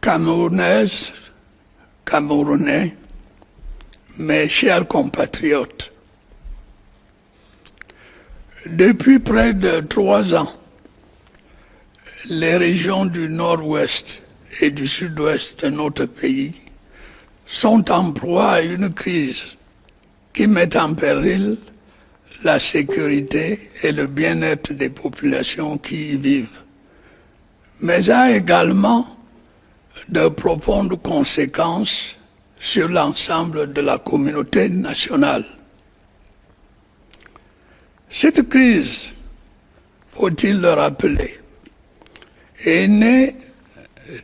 Camerounaises, Camerounais, mes chers compatriotes, depuis près de 3 ans, les régions du nord-ouest et du sud-ouest de notre pays sont en proie à une crise qui met en péril la sécurité et le bien-être des populations qui y vivent, mais a également de profondes conséquences sur l'ensemble de la communauté nationale. Cette crise, faut-il le rappeler, est née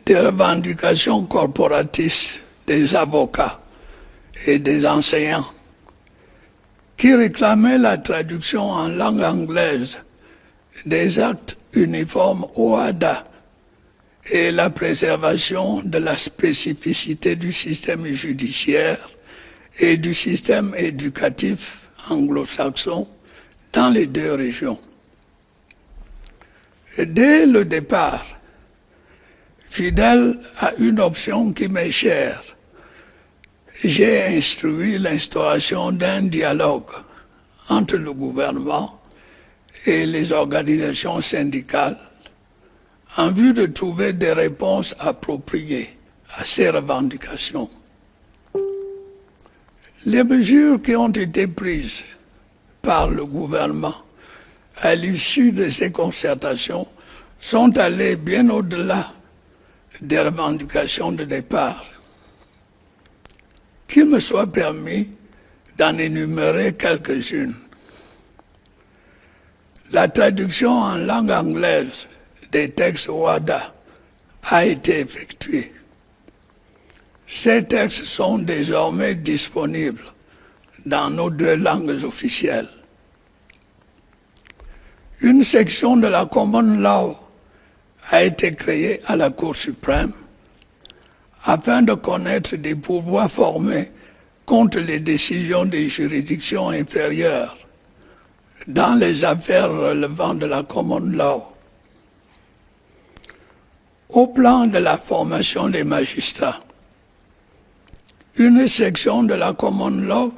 des revendications corporatistes des avocats et des enseignants qui réclamaient la traduction en langue anglaise des actes uniformes OHADA et la préservation de la spécificité du système judiciaire et du système éducatif anglo-saxon dans les 2 régions. Et dès le départ, fidèle à une option qui m'est chère, j'ai instruit l'instauration d'un dialogue entre le gouvernement et les organisations syndicales en vue de trouver des réponses appropriées à ces revendications. Les mesures qui ont été prises par le gouvernement à l'issue de ces concertations sont allées bien au-delà des revendications de départ. Qu'il me soit permis d'en énumérer quelques-unes. La traduction en langue anglaise des textes OHADA a été effectuée. Ces textes sont désormais disponibles dans nos 2 langues officielles. Une section de la Common Law a été créée à la Cour suprême afin de connaître des pourvois formés contre les décisions des juridictions inférieures dans les affaires relevant de la Common Law. Au plan de la formation des magistrats, une section de la Common Law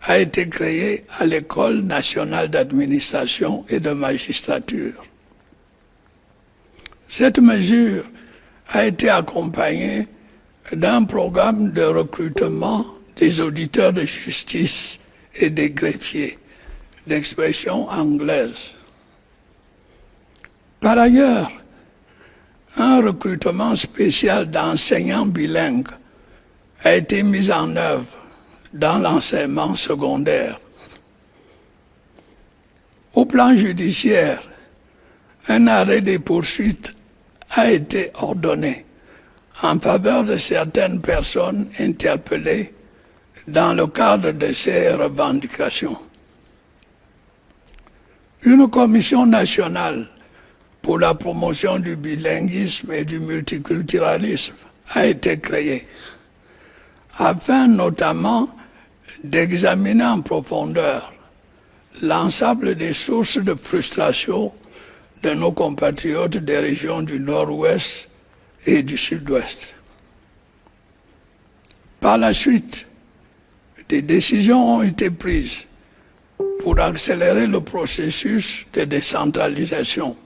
a été créée à l'École nationale d'administration et de magistrature. Cette mesure a été accompagnée d'un programme de recrutement des auditeurs de justice et des greffiers, d'expression anglaise. Par ailleurs, un recrutement spécial d'enseignants bilingues a été mis en œuvre dans l'enseignement secondaire. Au plan judiciaire, un arrêt des poursuites a été ordonné en faveur de certaines personnes interpellées dans le cadre de ces revendications. Une commission nationale pour la promotion du bilinguisme et du multiculturalisme a été créée, afin notamment d'examiner en profondeur l'ensemble des sources de frustration de nos compatriotes des régions du Nord-Ouest et du Sud-Ouest. Par la suite, des décisions ont été prises pour accélérer le processus de décentralisation,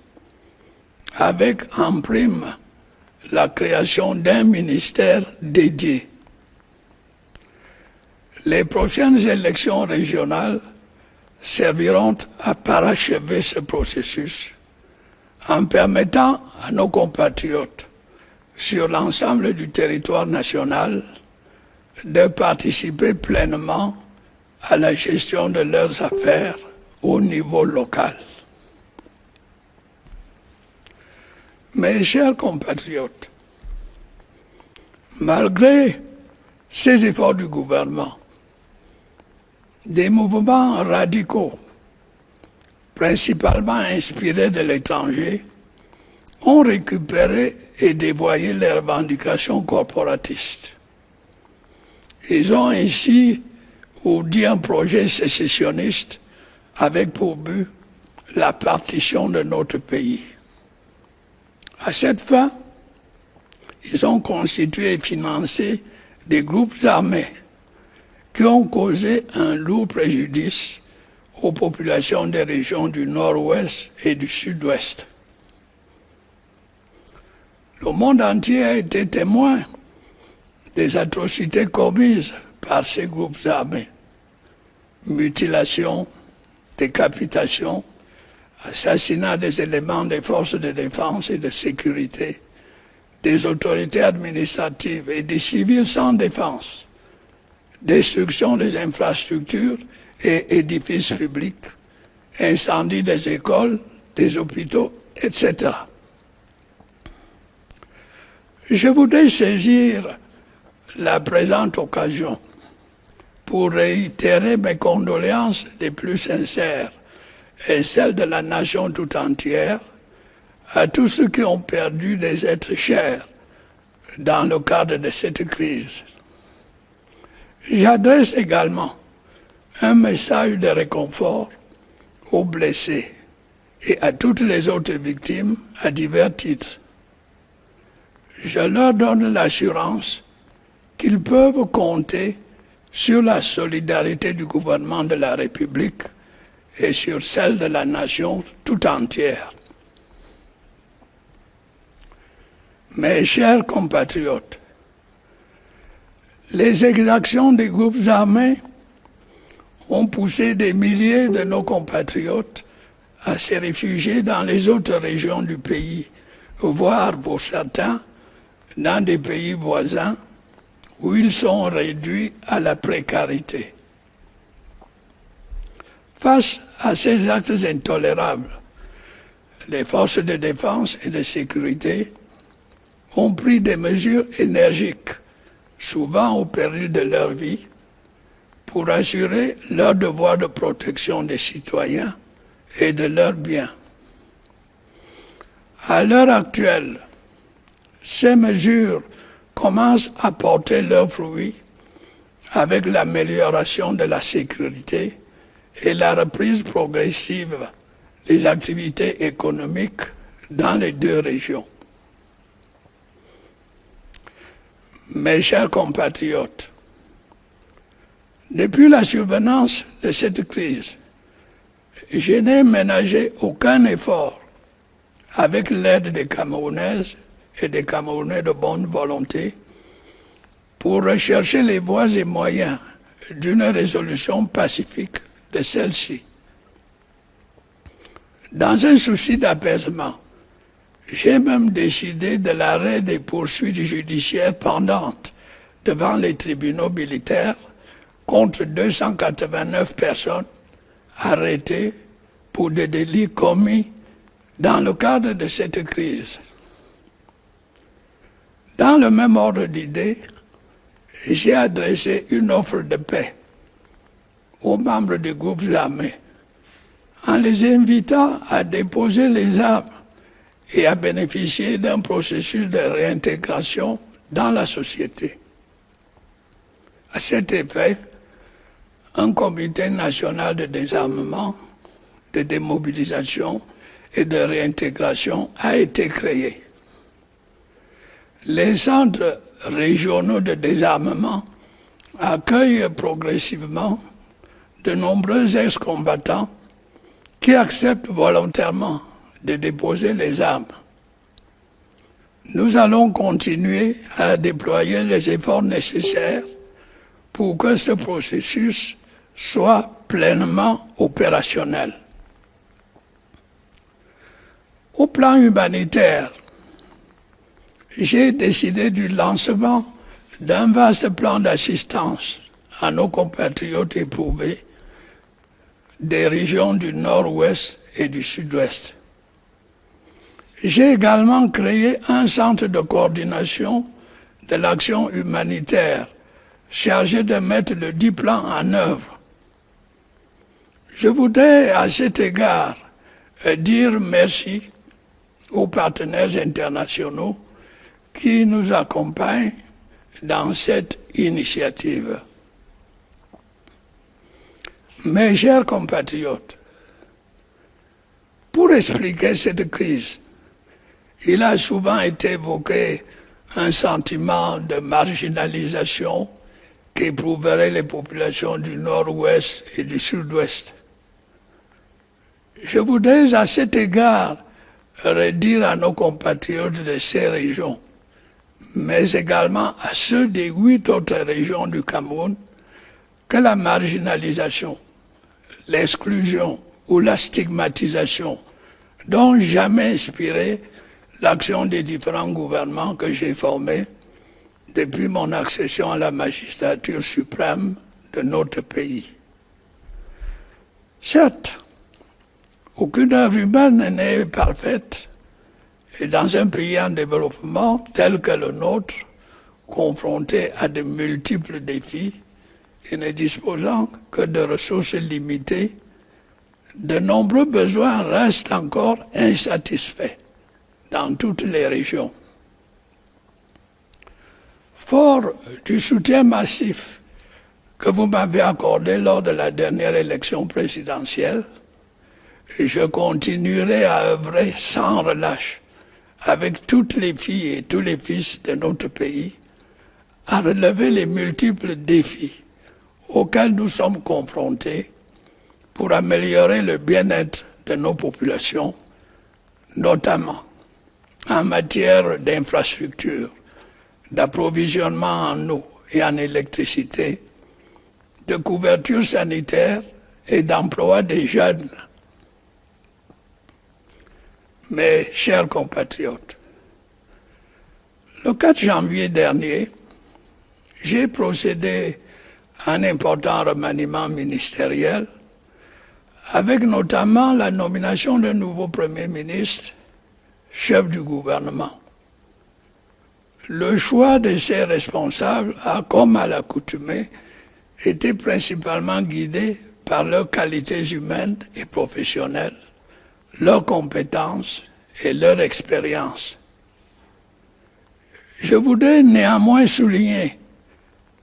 avec en prime la création d'un ministère dédié. Les prochaines élections régionales serviront à parachever ce processus en permettant à nos compatriotes sur l'ensemble du territoire national de participer pleinement à la gestion de leurs affaires au niveau local. Mes chers compatriotes, malgré ces efforts du gouvernement, des mouvements radicaux, principalement inspirés de l'étranger, ont récupéré et dévoyé les revendications corporatistes. Ils ont ainsi ourdi un projet sécessionniste avec pour but la partition de notre pays. À cette fin, ils ont constitué et financé des groupes armés qui ont causé un lourd préjudice aux populations des régions du nord-ouest et du sud-ouest. Le monde entier a été témoin des atrocités commises par ces groupes armés. Mutilation, décapitation, assassinat des éléments des forces de défense et de sécurité, des autorités administratives et des civils sans défense, destruction des infrastructures et édifices publics, incendie des écoles, des hôpitaux, etc. Je voudrais saisir la présente occasion pour réitérer mes condoléances les plus sincères et celles de la nation tout entière à tous ceux qui ont perdu des êtres chers dans le cadre de cette crise. J'adresse également un message de réconfort aux blessés et à toutes les autres victimes à divers titres. Je leur donne l'assurance qu'ils peuvent compter sur la solidarité du gouvernement de la République et sur celle de la nation tout entière. Mes chers compatriotes, les exactions des groupes armés ont poussé des milliers de nos compatriotes à se réfugier dans les autres régions du pays, voire pour certains dans des pays voisins où ils sont réduits à la précarité. Face à ces actes intolérables, les forces de défense et de sécurité ont pris des mesures énergiques, souvent au péril de leur vie, pour assurer leur devoir de protection des citoyens et de leurs biens. À l'heure actuelle, ces mesures commencent à porter leurs fruits avec l'amélioration de la sécurité et la reprise progressive des activités économiques dans les deux régions. Mes chers compatriotes, depuis la survenance de cette crise, je n'ai ménagé aucun effort avec l'aide des Camerounaises et des Camerounais de bonne volonté pour rechercher les voies et moyens d'une résolution pacifique de celle-ci. Dans un souci d'apaisement, j'ai même décidé de l'arrêt des poursuites judiciaires pendantes devant les tribunaux militaires contre 289 personnes arrêtées pour des délits commis dans le cadre de cette crise. Dans le même ordre d'idées, j'ai adressé une offre de paix aux membres des groupes armés en les invitant à déposer les armes et à bénéficier d'un processus de réintégration dans la société. À cet effet, un comité national de désarmement, de démobilisation et de réintégration a été créé. Les centres régionaux de désarmement accueillent progressivement de nombreux ex-combattants qui acceptent volontairement de déposer les armes. Nous allons continuer à déployer les efforts nécessaires pour que ce processus soit pleinement opérationnel. Au plan humanitaire, j'ai décidé du lancement d'un vaste plan d'assistance à nos compatriotes éprouvés des régions du nord-ouest et du sud-ouest. J'ai également créé un centre de coordination de l'action humanitaire chargé de mettre le dit plan en œuvre. Je voudrais à cet égard dire merci aux partenaires internationaux qui nous accompagnent dans cette initiative. Mes chers compatriotes, pour expliquer cette crise, il a souvent été évoqué un sentiment de marginalisation qu'éprouveraient les populations du nord-ouest et du sud-ouest. Je voudrais à cet égard redire à nos compatriotes de ces régions, mais également à ceux des 8 autres régions du Cameroun, que la marginalisation, l'exclusion ou la stigmatisation n'ont jamais inspiré l'action des différents gouvernements que j'ai formés depuis mon accession à la magistrature suprême de notre pays. Certes, aucune œuvre humaine n'est parfaite, et dans un pays en développement tel que le nôtre, confronté à de multiples défis et ne disposant que de ressources limitées, de nombreux besoins restent encore insatisfaits dans toutes les régions. Fort du soutien massif que vous m'avez accordé lors de la dernière élection présidentielle, je continuerai à œuvrer sans relâche avec toutes les filles et tous les fils de notre pays à relever les multiples défis auxquels nous sommes confrontés pour améliorer le bien-être de nos populations, notamment en matière d'infrastructures, d'approvisionnement en eau et en électricité, de couverture sanitaire et d'emploi des jeunes. Mes chers compatriotes, le 4 janvier dernier, j'ai procédé à un important remaniement ministériel avec notamment la nomination d'un nouveau Premier ministre, chef du gouvernement. Le choix de ces responsables a, comme à l'accoutumée, été principalement guidé par leurs qualités humaines et professionnelles, leurs compétences et leur expérience. Je voudrais néanmoins souligner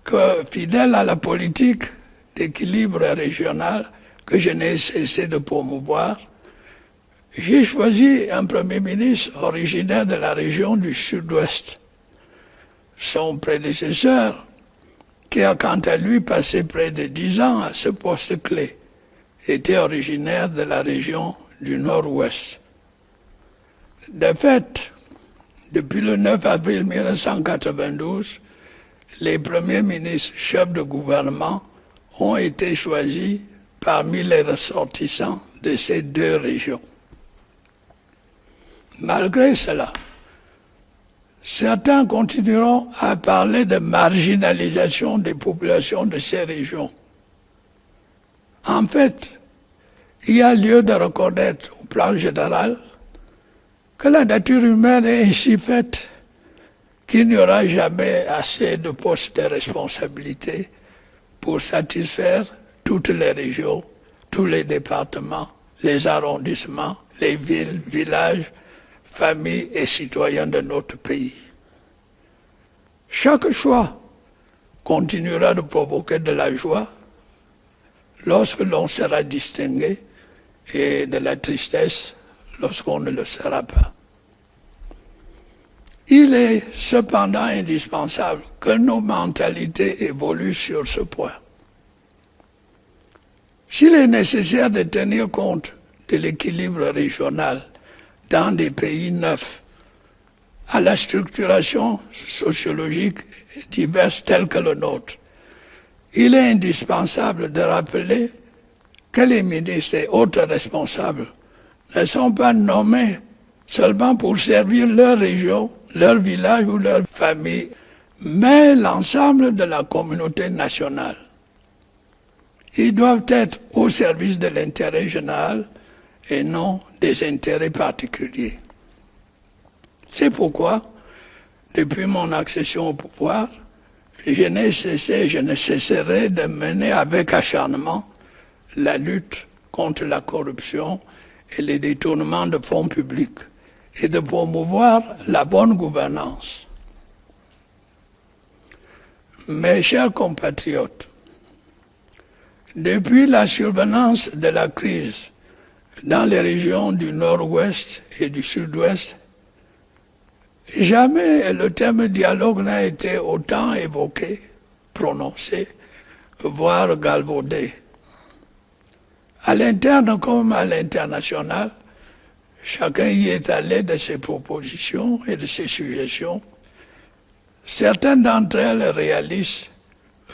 que, fidèle à la politique d'équilibre régional que je n'ai cessé de promouvoir, j'ai choisi un Premier ministre originaire de la région du Sud-Ouest. Son prédécesseur, qui a quant à lui passé près de 10 ans à ce poste clé, était originaire de la région du Nord-Ouest. De fait, depuis le 9 avril 1992, les premiers ministres chefs de gouvernement ont été choisis parmi les ressortissants de ces 2 régions. Malgré cela, certains continueront à parler de marginalisation des populations de ces régions. En fait, il y a lieu de reconnaître au plan général que la nature humaine est ainsi faite qu'il n'y aura jamais assez de postes de responsabilité pour satisfaire toutes les régions, tous les départements, les arrondissements, les villes, villages, familles et citoyens de notre pays. Chaque choix continuera de provoquer de la joie lorsque l'on sera distingué et de la tristesse lorsqu'on ne le sera pas. Il est cependant indispensable que nos mentalités évoluent sur ce point. S'il est nécessaire de tenir compte de l'équilibre régional dans des pays neufs, à la structuration sociologique diverse telle que le nôtre, il est indispensable de rappeler que les ministres et autres responsables ne sont pas nommés seulement pour servir leur région, leur village ou leur famille, mais l'ensemble de la communauté nationale. Ils doivent être au service de l'intérêt général et non des intérêts particuliers. C'est pourquoi, depuis mon accession au pouvoir, je ne cesserai de mener avec acharnement la lutte contre la corruption et les détournements de fonds publics et de promouvoir la bonne gouvernance. Mes chers compatriotes, depuis la survenance de la crise dans les régions du Nord-Ouest et du Sud-Ouest, Jamais le terme dialogue n'a été autant évoqué, prononcé, voire galvaudé. À l'interne comme à l'international, chacun y est allé de ses propositions et de ses suggestions. Certaines d'entre elles réalistes,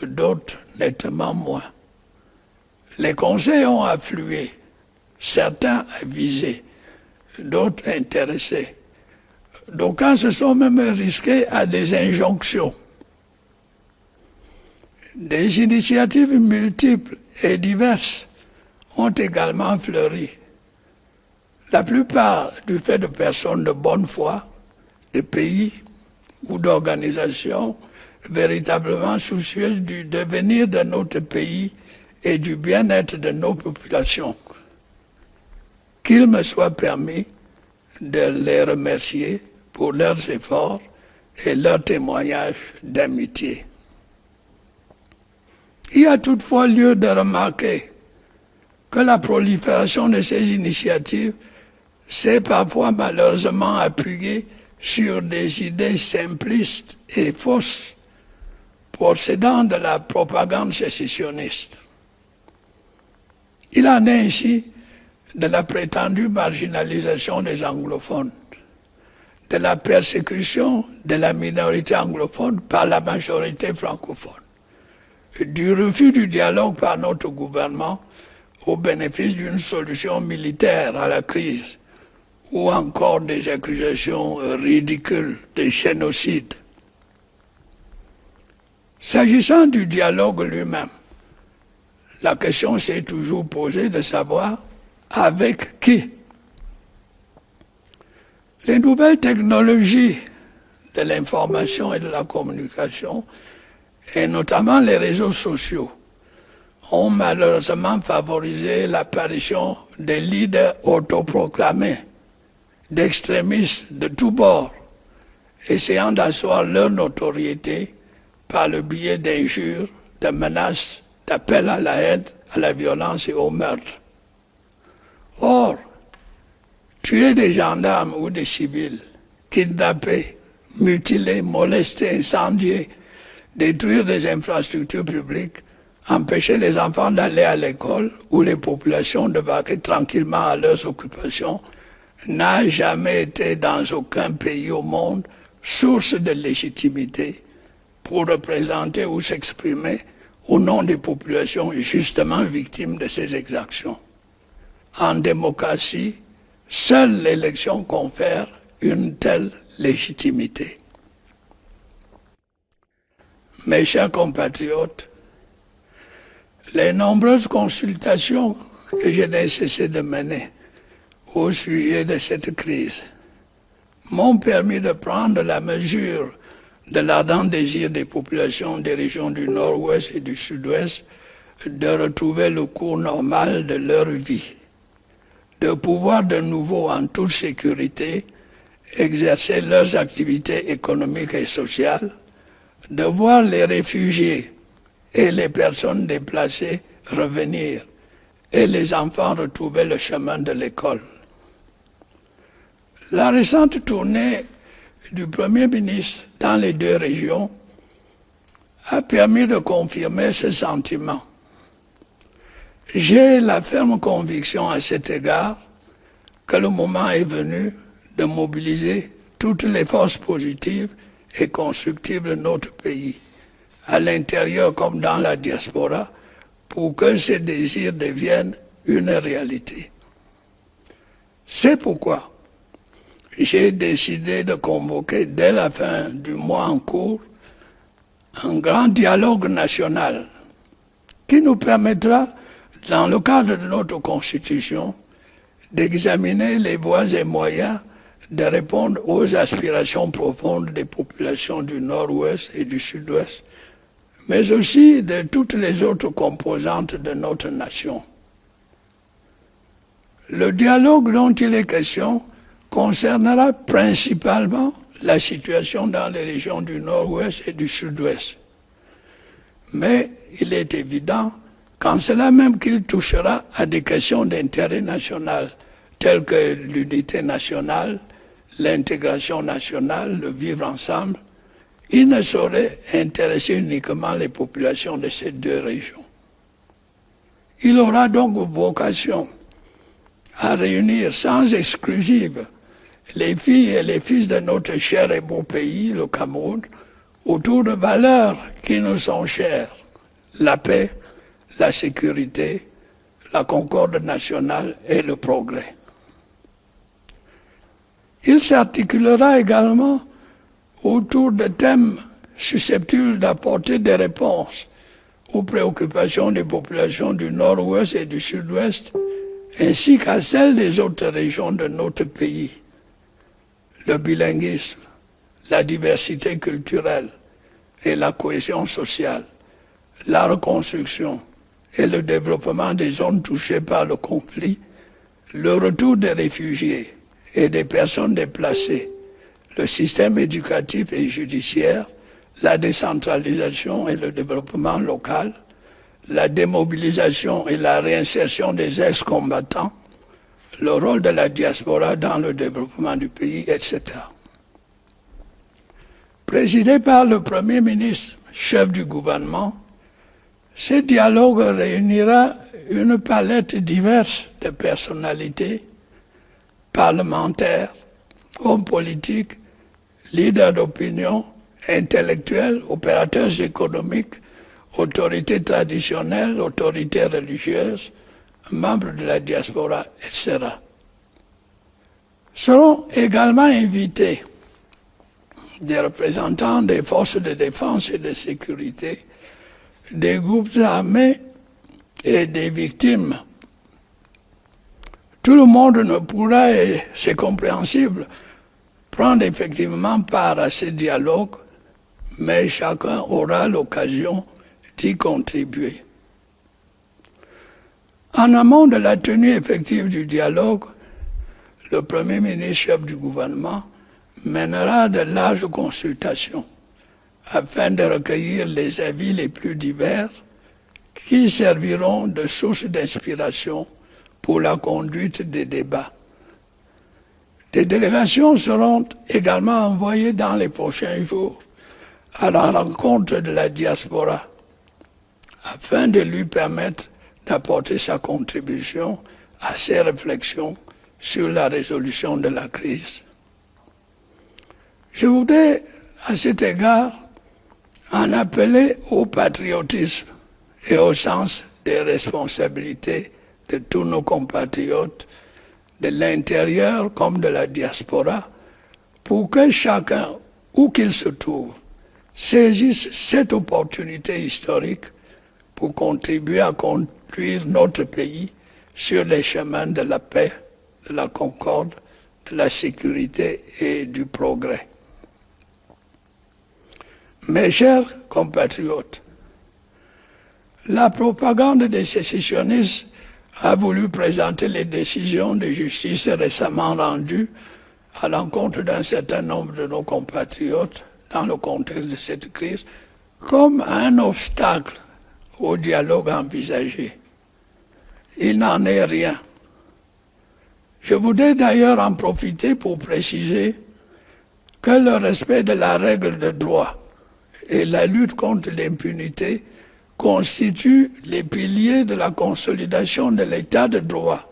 d'autres nettement moins. Les conseils ont afflué, certains avisés, d'autres intéressés. D'aucuns se sont même risqués à des injonctions. Des initiatives multiples et diverses ont également fleuri. La plupart du fait de personnes de bonne foi, de pays ou d'organisations véritablement soucieuses du devenir de notre pays et du bien-être de nos populations. Qu'il me soit permis de les remercier pour leurs efforts et leurs témoignages d'amitié. Il y a toutefois lieu de remarquer que la prolifération de ces initiatives s'est parfois malheureusement appuyée sur des idées simplistes et fausses procédant de la propagande sécessionniste. Il en est ainsi de la prétendue marginalisation des anglophones, de la persécution de la minorité anglophone par la majorité francophone, du refus du dialogue par notre gouvernement au bénéfice d'une solution militaire à la crise, ou encore des accusations ridicules de génocide. S'agissant du dialogue lui-même, la question s'est toujours posée de savoir avec qui. Les nouvelles technologies de l'information et de la communication, et notamment les réseaux sociaux, ont malheureusement favorisé l'apparition des leaders autoproclamés, d'extrémistes de tous bords, essayant d'asseoir leur notoriété par le biais d'injures, de menaces, d'appels à la haine, à la violence et au meurtre. Or, tuer des gendarmes ou des civils, kidnapper, mutiler, molester, incendier, détruire des infrastructures publiques, empêcher les enfants d'aller à l'école ou les populations de vaquer tranquillement à leurs occupations, n'a jamais été dans aucun pays au monde source de légitimité pour représenter ou s'exprimer au nom des populations justement victimes de ces exactions. En démocratie, seule l'élection confère une telle légitimité. Mes chers compatriotes, les nombreuses consultations que je n'ai cessé de mener au sujet de cette crise m'ont permis de prendre la mesure de l'ardent désir des populations des régions du Nord-Ouest et du Sud-Ouest de retrouver le cours normal de leur vie, de pouvoir de nouveau en toute sécurité exercer leurs activités économiques et sociales, de voir les réfugiés et les personnes déplacées revenir et les enfants retrouver le chemin de l'école. La récente tournée du Premier ministre dans les deux régions a permis de confirmer ce sentiment. J'ai la ferme conviction à cet égard que le moment est venu de mobiliser toutes les forces positives et constructives de notre pays, à l'intérieur comme dans la diaspora, pour que ces désirs deviennent une réalité. C'est pourquoi j'ai décidé de convoquer dès la fin du mois en cours un grand dialogue national qui nous permettra, dans le cadre de notre Constitution, d'examiner les voies et moyens de répondre aux aspirations profondes des populations du Nord-Ouest et du Sud-Ouest, mais aussi de toutes les autres composantes de notre nation. Le dialogue dont il est question concernera principalement la situation dans les régions du Nord-Ouest et du Sud-Ouest. Mais il est évident qu'en cela même qu'il touchera à des questions d'intérêt national, telles que l'unité nationale, l'intégration nationale, le vivre ensemble, il ne saurait intéresser uniquement les populations de ces deux régions. Il aura donc vocation à réunir sans exclusive les filles et les fils de notre cher et beau pays, le Cameroun, autour de valeurs qui nous sont chères, la paix, la sécurité, la concorde nationale et le progrès. Il s'articulera également autour de thèmes susceptibles d'apporter des réponses aux préoccupations des populations du Nord-Ouest et du Sud-Ouest, ainsi qu'à celles des autres régions de notre pays. Le bilinguisme, la diversité culturelle et la cohésion sociale, la reconstruction et le développement des zones touchées par le conflit, le retour des réfugiés et des personnes déplacées, le système éducatif et judiciaire, la décentralisation et le développement local, la démobilisation et la réinsertion des ex-combattants, le rôle de la diaspora dans le développement du pays, etc. Présidé par le Premier ministre, chef du gouvernement, ce dialogue réunira une palette diverse de personnalités, parlementaires, hommes politiques, leaders d'opinion, intellectuels, opérateurs économiques, autorités traditionnelles, autorités religieuses, membres de la diaspora, etc. Seront également invités des représentants des forces de défense et de sécurité, des groupes armés et des victimes. Tout le monde ne pourra, et c'est compréhensible, prendre effectivement part à ce dialogue, mais chacun aura l'occasion d'y contribuer. En amont de la tenue effective du dialogue, le Premier ministre, chef du gouvernement, mènera de larges consultations afin de recueillir les avis les plus divers qui serviront de source d'inspiration pour la conduite des débats. Des délégations seront également envoyées dans les prochains jours à la rencontre de la diaspora afin de lui permettre d'apporter sa contribution à ses réflexions sur la résolution de la crise. Je voudrais, à cet égard, en appeler au patriotisme et au sens des responsabilités de tous nos compatriotes, de l'intérieur comme de la diaspora, pour que chacun, où qu'il se trouve, saisisse cette opportunité historique pour contribuer à conduire notre pays sur les chemins de la paix, de la concorde, de la sécurité et du progrès. Mes chers compatriotes, la propagande des sécessionnistes a voulu présenter les décisions de justice récemment rendues à l'encontre d'un certain nombre de nos compatriotes dans le contexte de cette crise comme un obstacle au dialogue envisagé. Il n'en est rien. Je voudrais d'ailleurs en profiter pour préciser que le respect de la règle de droit et la lutte contre l'impunité constituent les piliers de la consolidation de l'état de droit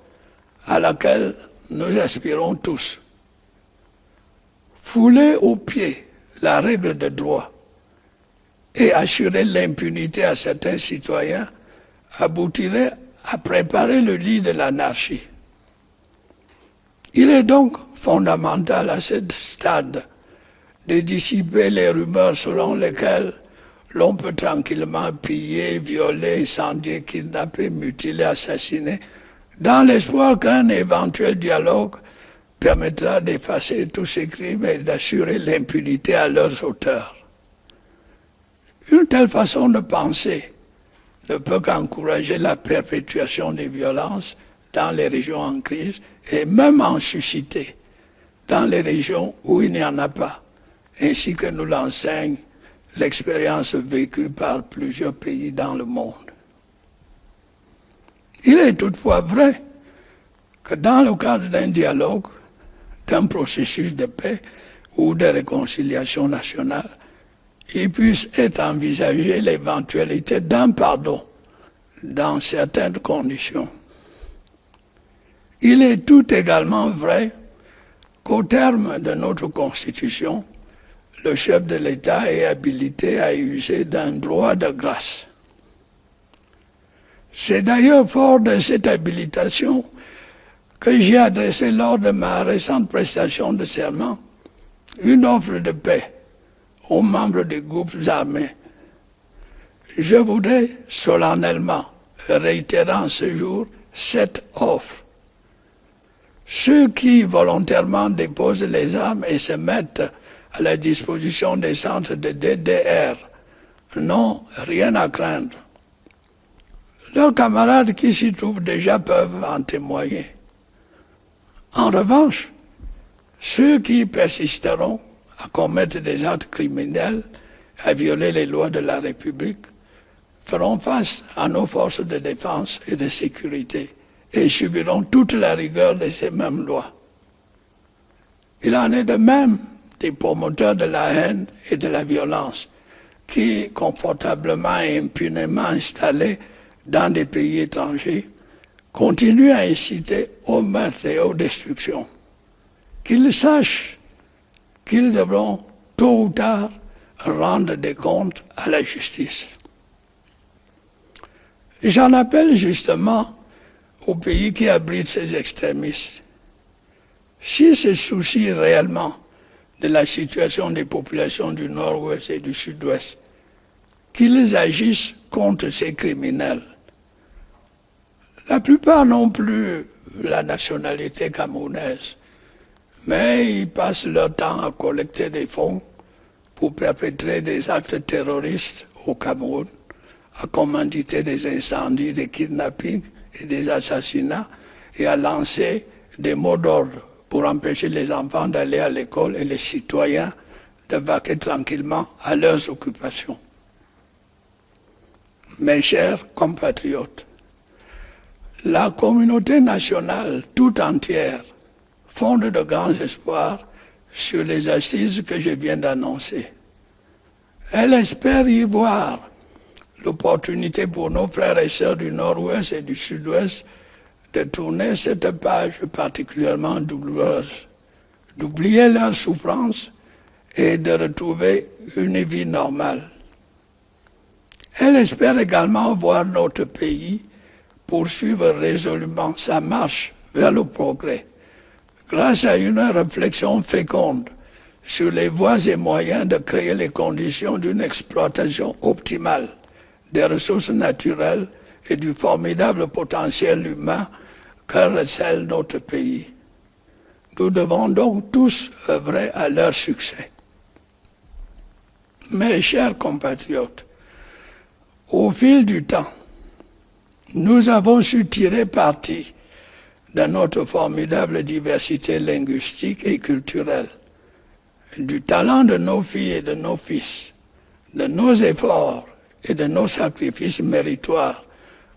à laquelle nous aspirons tous. Fouler aux pieds la règle de droit et assurer l'impunité à certains citoyens aboutirait à préparer le lit de l'anarchie. Il est donc fondamental à ce stade de dissiper les rumeurs selon lesquelles l'on peut tranquillement piller, violer, incendier, kidnapper, mutiler, assassiner, dans l'espoir qu'un éventuel dialogue permettra d'effacer tous ces crimes et d'assurer l'impunité à leurs auteurs. Une telle façon de penser ne peut qu'encourager la perpétuation des violences dans les régions en crise et même en susciter dans les régions où il n'y en a pas, ainsi que nous l'enseigne l'expérience vécue par plusieurs pays dans le monde. Il est toutefois vrai que dans le cadre d'un dialogue, d'un processus de paix ou de réconciliation nationale, il puisse être envisagé l'éventualité d'un pardon dans certaines conditions. Il est tout également vrai qu'au terme de notre Constitution, le chef de l'État est habilité à user d'un droit de grâce. C'est d'ailleurs fort de cette habilitation que j'ai adressé lors de ma récente prestation de serment une offre de paix aux membres des groupes armés. Je voudrais solennellement réitérer en ce jour cette offre. Ceux qui volontairement déposent les armes et se mettent à la disposition des centres de DDR n'ont rien à craindre. Leurs camarades qui s'y trouvent déjà peuvent en témoigner. En revanche, ceux qui persisteront à commettre des actes criminels, à violer les lois de la République, feront face à nos forces de défense et de sécurité et subiront toute la rigueur de ces mêmes lois. Il en est de même des promoteurs de la haine et de la violence qui, confortablement et impunément installés dans des pays étrangers, continuent à inciter au meurtre et aux destructions. Qu'ils sachent qu'ils devront, tôt ou tard, rendre des comptes à la justice. J'en appelle justement aux pays qui abritent ces extrémistes. S'ils se soucient réellement de la situation des populations du Nord-Ouest et du Sud-Ouest, qu'ils agissent contre ces criminels. La plupart n'ont plus la nationalité camerounaise, mais ils passent leur temps à collecter des fonds pour perpétrer des actes terroristes au Cameroun, à commanditer des incendies, des kidnappings et des assassinats et à lancer des mots d'ordre pour empêcher les enfants d'aller à l'école et les citoyens de vaquer tranquillement à leurs occupations. Mes chers compatriotes, la communauté nationale tout entière fonde de grands espoirs sur les assises que je viens d'annoncer. Elle espère y voir l'opportunité pour nos frères et sœurs du Nord-Ouest et du Sud-Ouest de tourner cette page particulièrement douloureuse, d'oublier leurs souffrances et de retrouver une vie normale. Elle espère également voir notre pays poursuivre résolument sa marche vers le progrès, grâce à une réflexion féconde sur les voies et moyens de créer les conditions d'une exploitation optimale des ressources naturelles et du formidable potentiel humain que recèle notre pays. Nous devons donc tous œuvrer à leur succès. Mes chers compatriotes, au fil du temps, nous avons su tirer parti de notre formidable diversité linguistique et culturelle, du talent de nos filles et de nos fils, de nos efforts et de nos sacrifices méritoires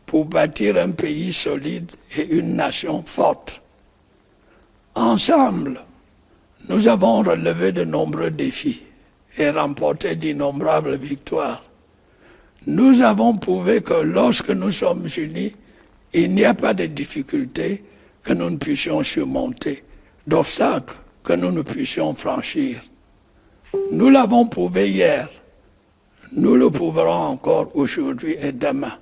pour bâtir un pays solide et une nation forte. Ensemble, nous avons relevé de nombreux défis et remporté d'innombrables victoires. Nous avons prouvé que lorsque nous sommes unis, il n'y a pas de difficultés que nous ne puissions surmonter, d'obstacles que nous ne puissions franchir. Nous l'avons prouvé hier, nous le prouverons encore aujourd'hui et demain.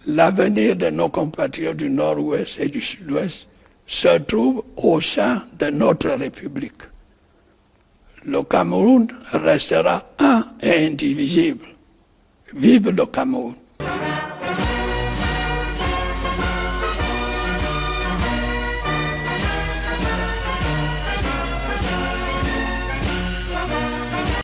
L'avenir de nos compatriotes du Nord-Ouest et du Sud-Ouest se trouve au sein de notre République. Le Cameroun restera un et indivisible. Vive le Cameroun!